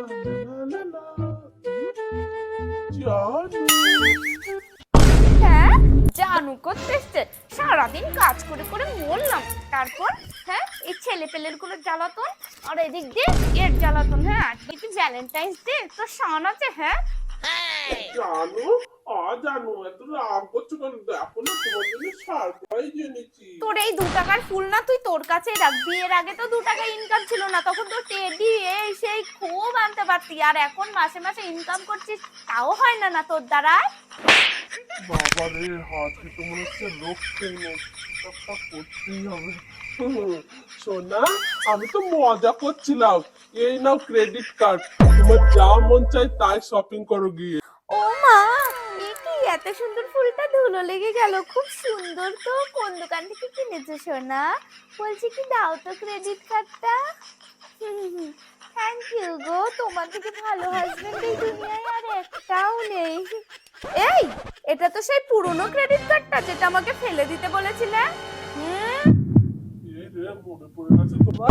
লা লা। জানু হ্যাঁ, জানু করতে এসছে। সারাদিন কাজ করে করে মরলাম। তারপর হ্যাঁ, এই ছেলে পেলের গুলো জ্বালাতন, আর এদিক দিয়ে এর জ্বালাতন। হ্যাঁ, আজকে কি ভ্যালেন্টাইন্স ডে, তোর শান আছে? হ্যাঁ, জানু জানু এত রাগ করছো কেন? দেখো না তোমার জন্য সারপ্রাইজ এনেছি। তোর এই 2 টাকার ফুল না তুই তোর কাছেই রাখ। বিয়ের আগে তো 2 টাকা ইনকাম ছিল না, তখন তো টেডি এই সেই খুব আনতে পারতি। আর এখন মাসে মাসে ইনকাম করছিস, তাও হয় না না তোর দ্বারা। বাবা রে, আজকে তো মনে হচ্ছে রক্ষে নেই, কিছু একটা করতেই হবে। সোনা, আমি তো মজা করছিলাম। এই নাও ক্রেডিট কার্ড, তোমার যা মন চাই তাই শপিং করো গিয়ে। ও মা, এ কি এত সুন্দর ফুলটা ধুলো লেগে গেল, খুব সুন্দর তো। কোন দোকান থেকে কিনেছো সোনা? বলছি কি দাও তো ক্রেডিট কার্ডটা। থ্যাংক ইউ গো, তোমার থেকে ভালো হাজবেন্ড এই দুনিয়ায় আর একটাও নেই। এই, এটা তো সেই পুরনো ক্রেডিট কার্ডটা যেটা আমাকে ফেলে দিতে বলেছিলে। হুম, এ রে, মনে পড়ে গেছে তোমার।